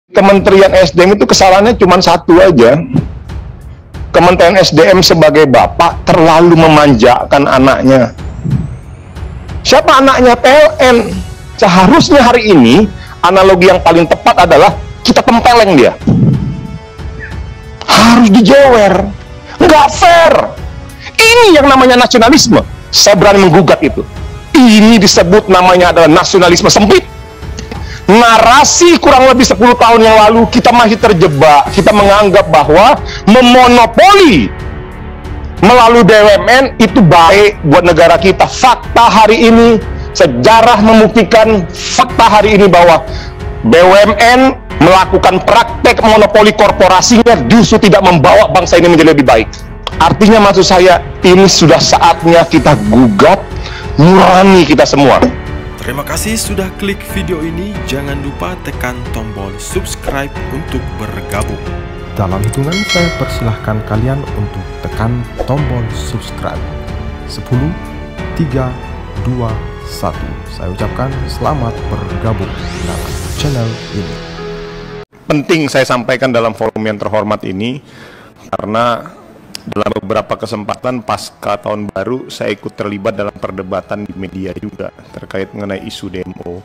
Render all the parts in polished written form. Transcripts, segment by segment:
Kementerian SDM itu kesalahannya cuma satu aja. Kementerian SDM sebagai bapak terlalu memanjakan anaknya. Siapa anaknya? PLN. Seharusnya hari ini analogi yang paling tepat adalah kita tempeleng dia. Harus dijewer. Nggak fair. Ini yang namanya nasionalisme. Saya berani menggugat itu. Ini disebut namanya adalah nasionalisme sempit. Narasi kurang lebih 10 tahun yang lalu kita masih terjebak. Kita menganggap bahwa memonopoli melalui BUMN itu baik buat negara kita. Fakta hari ini, sejarah membuktikan fakta hari ini bahwa BUMN melakukan praktek monopoli korporasinya justru tidak membawa bangsa ini menjadi lebih baik. Artinya maksud saya, ini sudah saatnya kita gugat nurani kita semua. Terima kasih sudah klik video ini. Jangan lupa tekan tombol subscribe untuk bergabung. Dalam hitungan saya persilahkan kalian untuk tekan tombol subscribe. 10, 3, 2, 1. Saya ucapkan selamat bergabung dalam channel ini. Penting saya sampaikan dalam forum yang terhormat ini karena dalam beberapa kesempatan pasca tahun baru saya ikut terlibat dalam perdebatan di media juga terkait mengenai isu demo.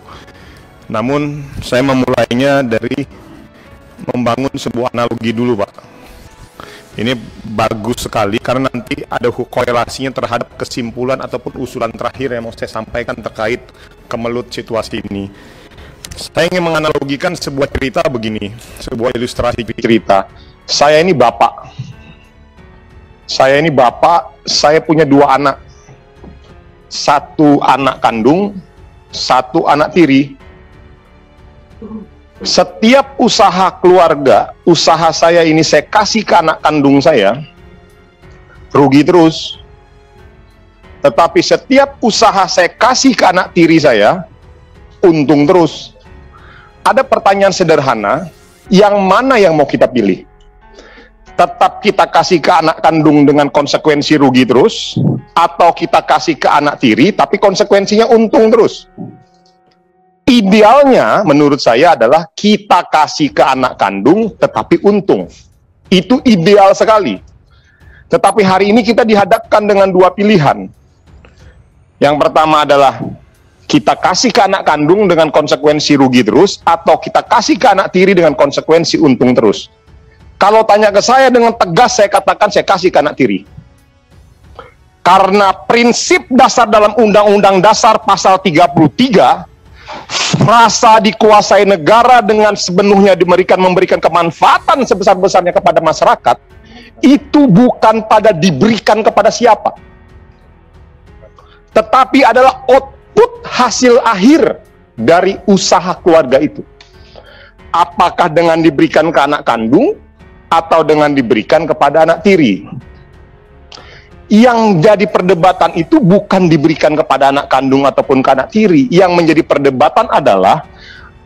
Namun saya memulainya dari membangun sebuah analogi dulu, Pak. Ini bagus sekali karena nanti ada korelasinya terhadap kesimpulan ataupun usulan terakhir yang mau saya sampaikan terkait kemelut situasi ini. Saya ingin menganalogikan sebuah cerita begini, sebuah ilustrasi cerita. Saya ini bapak. Saya punya 2 anak. 1 anak kandung, 1 anak tiri. Setiap usaha keluarga, usaha saya ini saya kasih ke anak kandung saya, rugi terus. Tetapi setiap usaha saya kasih ke anak tiri saya, untung terus. Ada pertanyaan sederhana, yang mana yang mau kita pilih? Tetap kita kasih ke anak kandung dengan konsekuensi rugi terus, atau kita kasih ke anak tiri tapi konsekuensinya untung terus? Idealnya menurut saya adalah kita kasih ke anak kandung tetapi untung. Itu ideal sekali. Tetapi hari ini kita dihadapkan dengan 2 pilihan. Yang pertama adalah kita kasih ke anak kandung dengan konsekuensi rugi terus, atau kita kasih ke anak tiri dengan konsekuensi untung terus. Kalau tanya ke saya dengan tegas, saya katakan saya kasih ke anak tiri. Karena prinsip dasar dalam Undang-Undang Dasar pasal 33, frasa dikuasai negara dengan sepenuhnya memberikan kemanfaatan sebesar-besarnya kepada masyarakat, itu bukan pada diberikan kepada siapa, tetapi adalah output hasil akhir dari usaha keluarga itu. Apakah dengan diberikan ke anak kandung atau dengan diberikan kepada anak tiri? Yang jadi perdebatan itu bukan diberikan kepada anak kandung ataupun ke anak tiri. Yang menjadi perdebatan adalah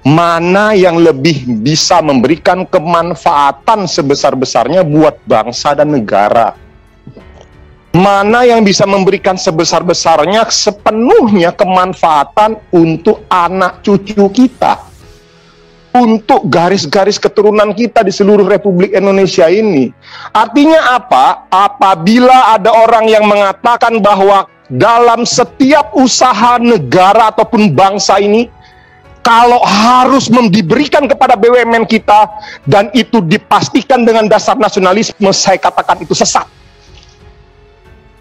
mana yang lebih bisa memberikan kemanfaatan sebesar-besarnya buat bangsa dan negara. Mana yang bisa memberikan sebesar-besarnya sepenuhnya kemanfaatan untuk anak cucu kita, untuk garis-garis keturunan kita di seluruh Republik Indonesia ini. Artinya apa? Apabila ada orang yang mengatakan bahwa dalam setiap usaha negara ataupun bangsa ini, kalau harus diberikan kepada BUMN kita dan itu dipastikan dengan dasar nasionalisme, saya katakan itu sesat.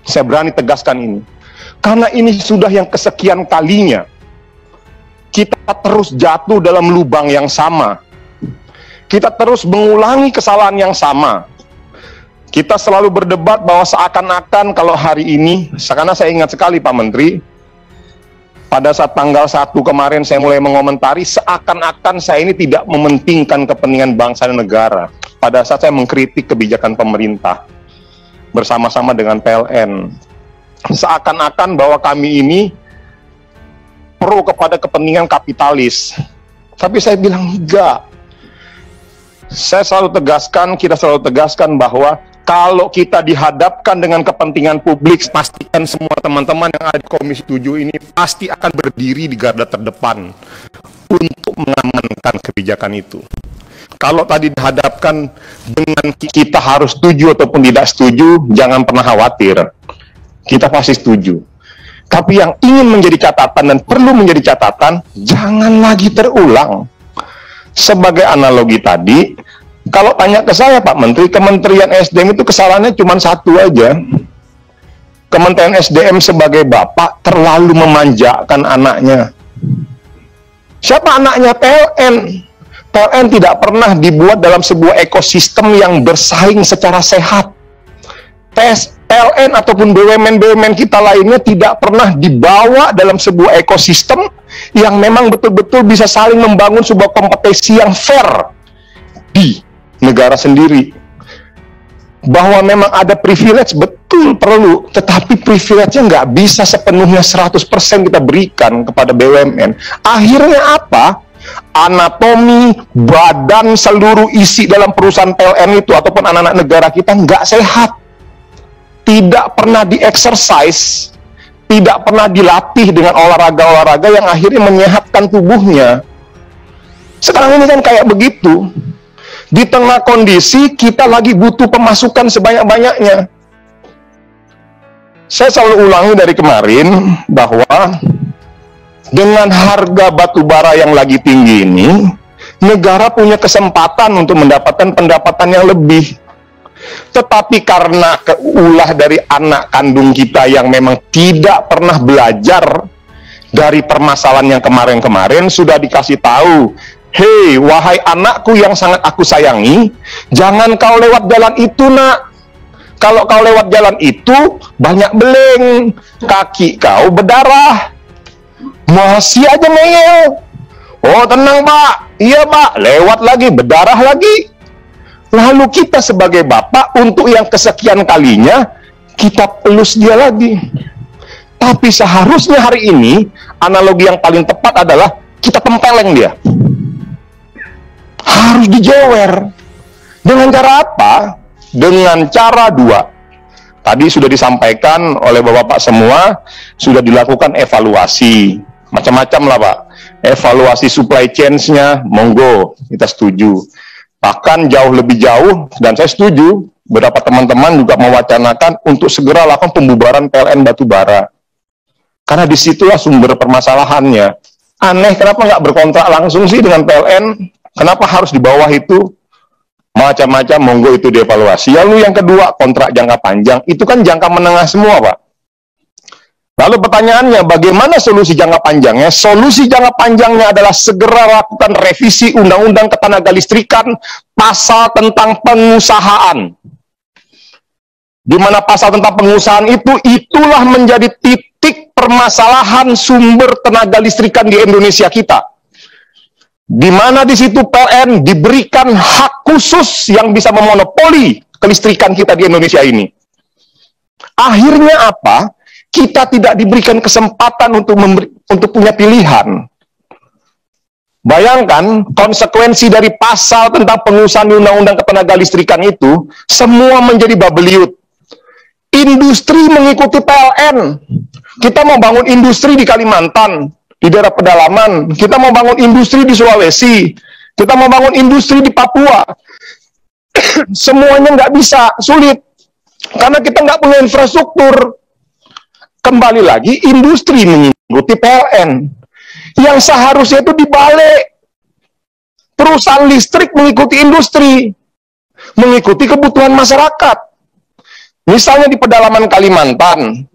Saya berani tegaskan ini. Karena ini sudah yang kesekian kalinya kita terus jatuh dalam lubang yang sama. Kita terus mengulangi kesalahan yang sama. Kita selalu berdebat bahwa seakan-akan kalau hari ini, karena saya ingat sekali Pak Menteri, pada saat tanggal 1 kemarin saya mulai mengomentari seakan-akan saya ini tidak mementingkan kepentingan bangsa dan negara. Pada saat saya mengkritik kebijakan pemerintah bersama-sama dengan PLN. Seakan-akan bahwa kami ini pro kepada kepentingan kapitalis. Tapi saya bilang enggak. Saya selalu tegaskan, kita selalu tegaskan bahwa kalau kita dihadapkan dengan kepentingan publik, pastikan semua teman-teman yang ada di Komisi 7 ini pasti akan berdiri di garda terdepan untuk mengamankan kebijakan itu. Kalau tadi dihadapkan dengan kita harus setuju ataupun tidak setuju, jangan pernah khawatir. Kita pasti setuju. Tapi yang ingin menjadi catatan dan perlu menjadi catatan, jangan lagi terulang. Sebagai analogi tadi, kalau tanya ke saya, Pak Menteri, Kementerian SDM itu kesalahannya cuma satu aja. Kementerian SDM sebagai bapak terlalu memanjakan anaknya. Siapa anaknya? PLN. PLN tidak pernah dibuat dalam sebuah ekosistem yang bersaing secara sehat. PLN ataupun BUMN-BUMN kita lainnya tidak pernah dibawa dalam sebuah ekosistem yang memang betul-betul bisa saling membangun sebuah kompetisi yang fair di negara sendiri. Bahwa memang ada privilege, betul perlu, tetapi privilege-nya nggak bisa sepenuhnya 100% kita berikan kepada BUMN. Akhirnya apa? Anatomi, badan, seluruh isi dalam perusahaan PLN itu ataupun anak-anak negara kita nggak sehat. Tidak pernah di-exercise, tidak pernah dilatih dengan olahraga-olahraga yang akhirnya menyehatkan tubuhnya. Sekarang ini kan kayak begitu. Di tengah kondisi kita lagi butuh pemasukan sebanyak-banyaknya. Saya selalu ulangi dari kemarin bahwa dengan harga batu bara yang lagi tinggi ini, negara punya kesempatan untuk mendapatkan pendapatan yang lebih. Tetapi karena ulah dari anak kandung kita yang memang tidak pernah belajar dari permasalahan yang kemarin-kemarin, sudah dikasih tahu, hei, wahai anakku yang sangat aku sayangi, jangan kau lewat jalan itu, nak. Kalau kau lewat jalan itu, banyak beleng, kaki kau berdarah. Masih aja ngeyel. Oh, tenang, Pak. Iya, Pak. Lewat lagi, berdarah lagi. Lalu kita sebagai bapak, untuk yang kesekian kalinya, kita pelus dia lagi. Tapi seharusnya hari ini, analogi yang paling tepat adalah kita tempeleng dia. Harus dijewer. Dengan cara apa? Dengan cara dua. Tadi sudah disampaikan oleh bapak-bapak semua, sudah dilakukan evaluasi. Macam-macam lah, Pak. Evaluasi supply chain-nya, monggo, kita setuju. Bahkan jauh lebih jauh, dan saya setuju, beberapa teman-teman juga mewacanakan untuk segera lakukan pembubaran PLN batubara. Karena disitulah sumber permasalahannya. Aneh, kenapa nggak berkontrak langsung sih dengan PLN? Kenapa harus di bawah itu? Macam-macam, monggo itu dievaluasi. Lalu yang kedua, kontrak jangka panjang. Itu kan jangka menengah semua, Pak. Lalu pertanyaannya, bagaimana solusi jangka panjangnya? Solusi jangka panjangnya adalah segera lakukan revisi Undang-Undang Ketenagalistrikan, pasal tentang pengusahaan. Di mana pasal tentang pengusahaan itu, itulah menjadi titik permasalahan sumber tenaga listrikan di Indonesia kita. Di mana di situ PLN diberikan hak khusus yang bisa memonopoli kelistrikan kita di Indonesia ini. Akhirnya apa? Kita tidak diberikan kesempatan untuk punya pilihan. Bayangkan konsekuensi dari pasal tentang pengusahaan di Undang-Undang Ketenagalistrikan itu, semua menjadi babeliut. Industri mengikuti PLN. Kita mau bangun industri di Kalimantan, di daerah pedalaman. Kita mau bangun industri di Sulawesi. Kita mau bangun industri di Papua. Semuanya nggak bisa, sulit. Karena kita nggak punya infrastruktur. Kembali lagi, industri mengikuti PLN. Yang seharusnya itu dibalik. Perusahaan listrik mengikuti industri. Mengikuti kebutuhan masyarakat. Misalnya di pedalaman Kalimantan,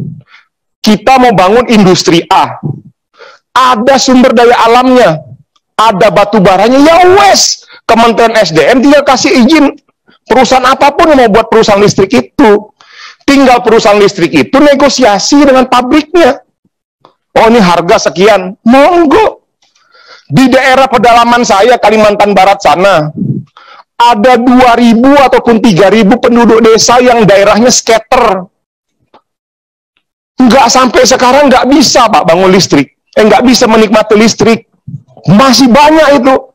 kita mau bangun industri A. Ada sumber daya alamnya. Ada batu baranya, ya wes. Kementerian SDM dia kasih izin. Perusahaan apapun yang mau buat perusahaan listrik itu. Tinggal perusahaan listrik itu negosiasi dengan pabriknya. Oh, ini harga sekian. Monggo. Di daerah pedalaman saya, Kalimantan Barat sana, ada 2.000 ataupun 3.000 penduduk desa yang daerahnya scatter. Nggak sampai sekarang nggak bisa, Pak, bangun listrik. Nggak bisa menikmati listrik. Masih banyak itu.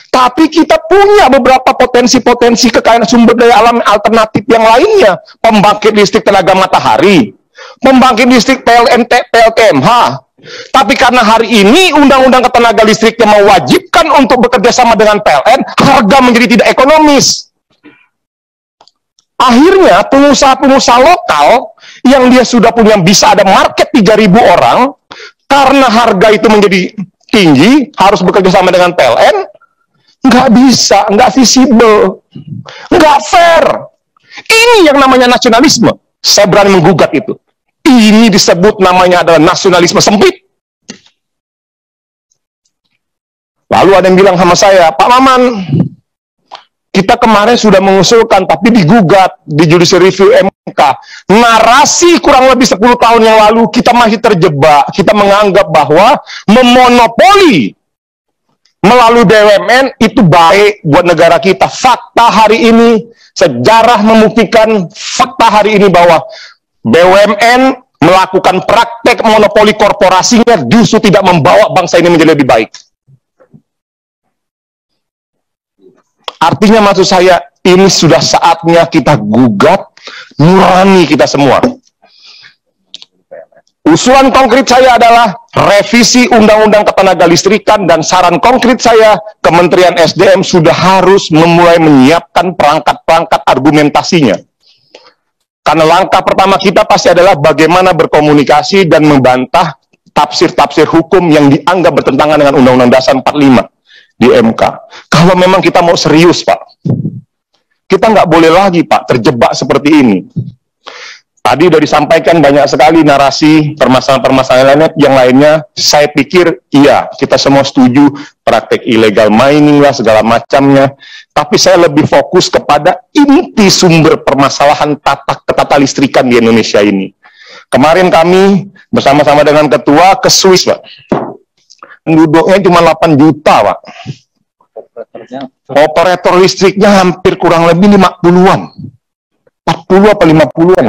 Tapi kita punya beberapa potensi-potensi kekayaan sumber daya alam alternatif yang lainnya. Pembangkit listrik tenaga matahari, pembangkit listrik PLTMH, Tapi karena hari ini undang-undang ketenaga listriknya mewajibkan untuk bekerja sama dengan PLN, harga menjadi tidak ekonomis. Akhirnya pengusaha-pengusaha lokal yang dia sudah punya bisa ada market 3.000 orang, karena harga itu menjadi tinggi, harus bekerja sama dengan PLN, nggak bisa, nggak visible, nggak fair. Ini yang namanya nasionalisme. Saya berani menggugat itu. Ini disebut namanya adalah nasionalisme sempit. Lalu ada yang bilang sama saya, Pak Maman, kita kemarin sudah mengusulkan, tapi digugat di judicial review MK. Narasi kurang lebih 10 tahun yang lalu, kita masih terjebak. Kita menganggap bahwa memonopoli melalui BUMN itu baik buat negara kita. Fakta hari ini, sejarah membuktikan fakta hari ini bahwa BUMN melakukan praktek monopoli korporasinya justru tidak membawa bangsa ini menjadi lebih baik. Artinya maksud saya, ini sudah saatnya kita gugat nurani kita semua. Usulan konkret saya adalah revisi Undang-Undang Ketenagalistrikan, dan saran konkret saya, Kementerian SDM sudah harus memulai menyiapkan perangkat-perangkat argumentasinya. Karena langkah pertama kita pasti adalah bagaimana berkomunikasi dan membantah tafsir-tafsir hukum yang dianggap bertentangan dengan Undang-Undang Dasar 45 di MK. Kalau memang kita mau serius, Pak, kita nggak boleh lagi, Pak, terjebak seperti ini. Tadi sudah disampaikan banyak sekali narasi permasalahan-permasalahan yang lainnya. Saya pikir, iya, kita semua setuju praktek illegal mining lah, segala macamnya. Tapi saya lebih fokus kepada inti sumber permasalahan tata listrikan di Indonesia ini. Kemarin kami bersama-sama dengan ketua ke Swiss, Pak. Penduduknya cuma 8 juta, Pak. Operator listriknya hampir kurang lebih 50-an. 40 apa 50-an?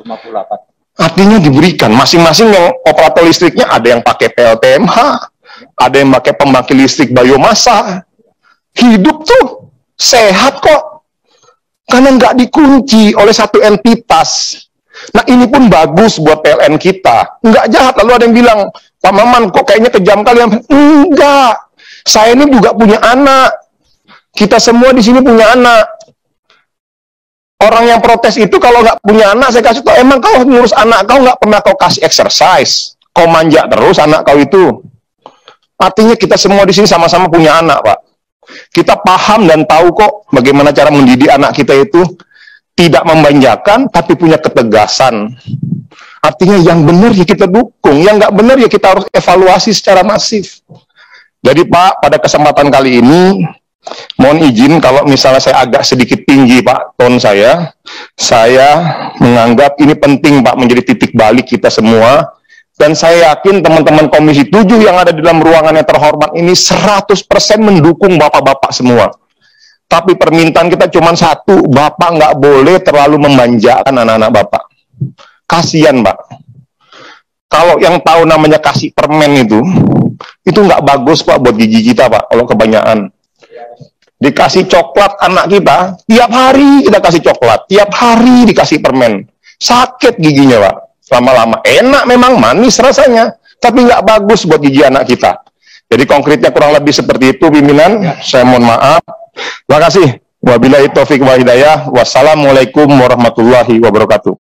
58. Artinya diberikan. Masing-masing yang operator listriknya ada yang pakai PLTMH, ada yang pakai pembangkit listrik biomasa. Hidup tuh sehat kok. Karena nggak dikunci oleh satu entitas. Nah ini pun bagus buat PLN kita. Nggak jahat. Lalu ada yang bilang, Pak Maman kok kayaknya kejam kali. Enggak. Saya ini juga punya anak. Kita semua di sini punya anak. Orang yang protes itu kalau nggak punya anak, saya kasih tau, emang kau ngurus anak kau nggak pernah kau kasih exercise. Kau manja terus anak kau itu. Artinya kita semua di sini sama-sama punya anak, Pak. Kita paham dan tahu kok bagaimana cara mendidik anak kita itu tidak memanjakan, tapi punya ketegasan. Artinya yang benar ya kita dukung, yang nggak benar ya kita harus evaluasi secara masif. Jadi Pak, pada kesempatan kali ini, mohon izin kalau misalnya saya agak sedikit tinggi Pak ton saya menganggap ini penting Pak menjadi titik balik kita semua. Dan saya yakin teman-teman Komisi 7 yang ada di dalam ruangan yang terhormat ini 100% mendukung Bapak-Bapak semua. Tapi permintaan kita cuma satu, Bapak nggak boleh terlalu memanjakan anak-anak Bapak. Kasian Pak. Kalau yang tahu namanya kasih permen itu nggak bagus Pak buat gigi kita Pak, kalau kebanyakan. Dikasih coklat anak kita, tiap hari kita kasih coklat, tiap hari dikasih permen. Sakit giginya Pak. Lama-lama enak memang, manis rasanya, tapi nggak bagus buat gigi anak kita. Jadi konkretnya kurang lebih seperti itu pimpinan. Saya mohon maaf. Terima kasih. Wabillahi taufiq wa hidayah. Wassalamualaikum warahmatullahi wabarakatuh.